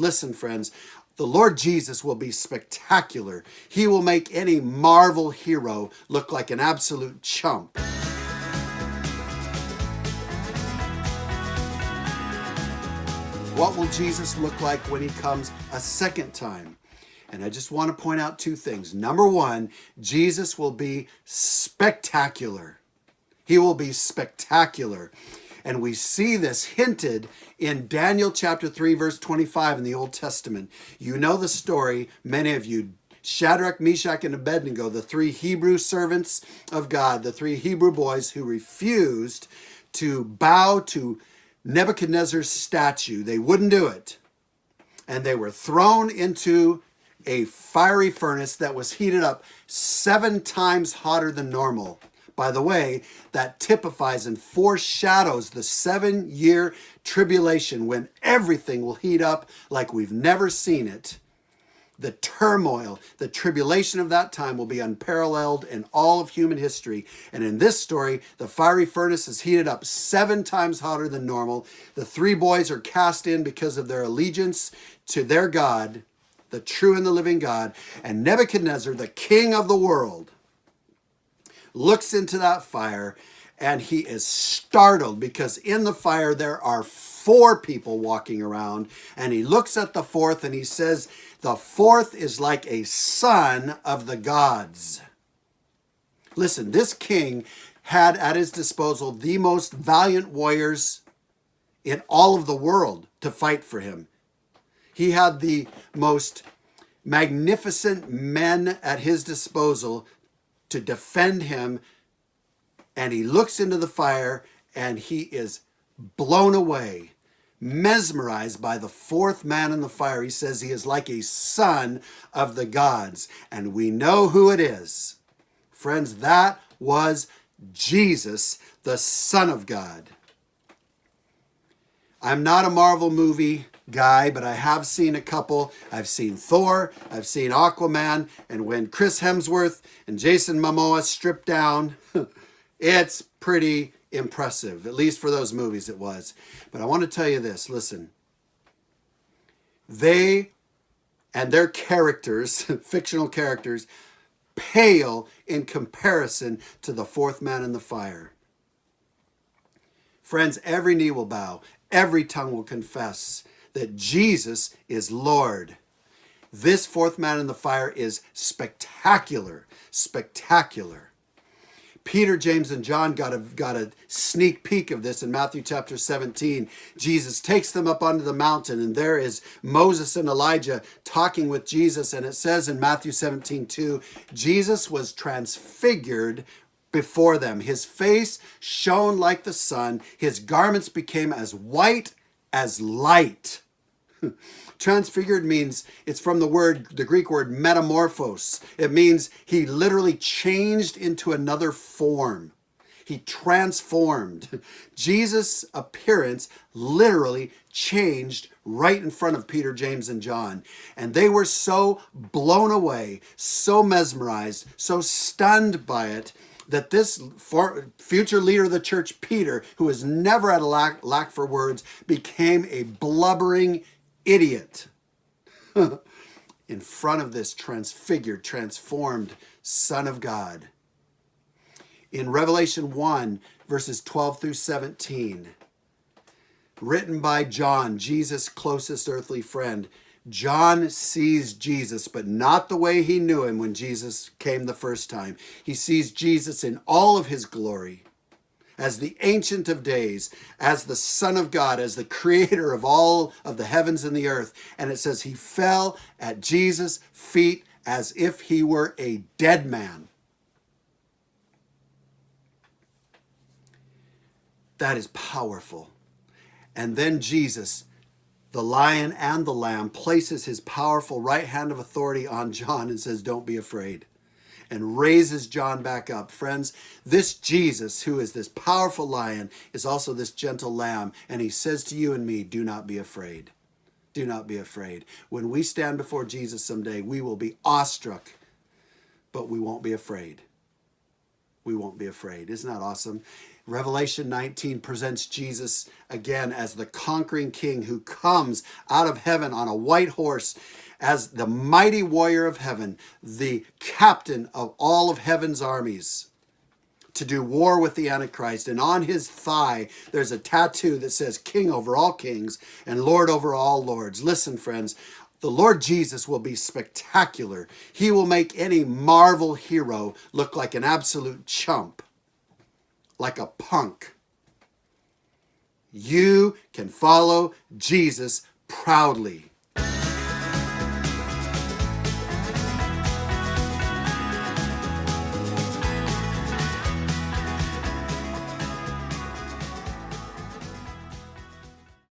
Listen, friends, the Lord Jesus will be spectacular. He will make any Marvel hero look like an absolute chump. What will Jesus look like when he comes a second time? And I just want to point out two things. Number one, Jesus will be spectacular. He will be spectacular. And we see this hinted in Daniel chapter 3, verse 25 in the Old Testament. You know the story, many of you. Shadrach, Meshach, and Abednego, the three Hebrew servants of God, the three Hebrew boys who refused to bow to Nebuchadnezzar's statue. They wouldn't do it. And they were thrown into a fiery furnace that was heated up 7 times hotter than normal. By the way, that typifies and foreshadows the 7-year tribulation when everything will heat up like we've never seen it. The turmoil, the tribulation of that time will be unparalleled in all of human history. And in this story, the fiery furnace is heated up 7 times hotter than normal. The 3 boys are cast in because of their allegiance to their God, the true and the living God. And Nebuchadnezzar, the king of the world, looks into that fire and he is startled because in the fire there are 4 people walking around. And he looks at the 4th and he says, the 4th is like a son of the gods. Listen, this king had at his disposal the most valiant warriors in all of the world to fight for him. He had the most magnificent men at his disposal to defend him. And he looks into the fire and he is blown away, mesmerized by the 4th man in the fire. He says he is like a son of the gods. And we know who it is. Friends, that was Jesus, the Son of God. I'm not a Marvel movie guy, but I have seen a couple. I've seen Thor, I've seen Aquaman, and when Chris Hemsworth and Jason Momoa strip down, it's pretty impressive. At least for those movies it was. But I want to tell you this, listen. They and their characters, fictional characters, pale in comparison to the 4th man in the fire. Friends, every knee will bow, every tongue will confess that Jesus is Lord. This 4th man in the fire is spectacular, spectacular. Peter, James, and John got a sneak peek of this in Matthew chapter 17. Jesus takes them up onto the mountain, and there is Moses and Elijah talking with Jesus. And it says in Matthew 17:2, Jesus was transfigured before them. His face shone like the sun. His garments became as white as light. Transfigured means, it's from the Greek word metamorphos. It means he literally changed into another form. He transformed. Jesus' appearance literally changed right in front of Peter, James, and John. And they were so blown away, so mesmerized, so stunned by it, that this future leader of the church, Peter, who was never at a lack for words, became a blubbering idiot in front of this transfigured, transformed Son of God. In Revelation 1, verses 12 through 17, written by John, Jesus' closest earthly friend, John sees Jesus, but not the way he knew him when Jesus came the first time. He sees Jesus in all of his glory, as the Ancient of Days, as the Son of God, as the creator of all of the heavens and the earth. And it says he fell at Jesus' feet as if he were a dead man. That is powerful. And then Jesus, the Lion and the Lamb, places his powerful right hand of authority on John and says, don't be afraid, and raises John back up. Friends, this Jesus, who is this powerful lion, is also this gentle lamb. And he says to you and me, do not be afraid. Do not be afraid. When we stand before Jesus someday, we will be awestruck, but we won't be afraid. We won't be afraid. Isn't that awesome? Revelation 19 presents Jesus again as the conquering king who comes out of heaven on a white horse as the mighty warrior of heaven, the captain of all of heaven's armies, to do war with the Antichrist. And on his thigh, there's a tattoo that says King over all kings and Lord over all lords. Listen, friends, the Lord Jesus will be spectacular. He will make any Marvel hero look like an absolute chump, like a punk. You can follow Jesus proudly.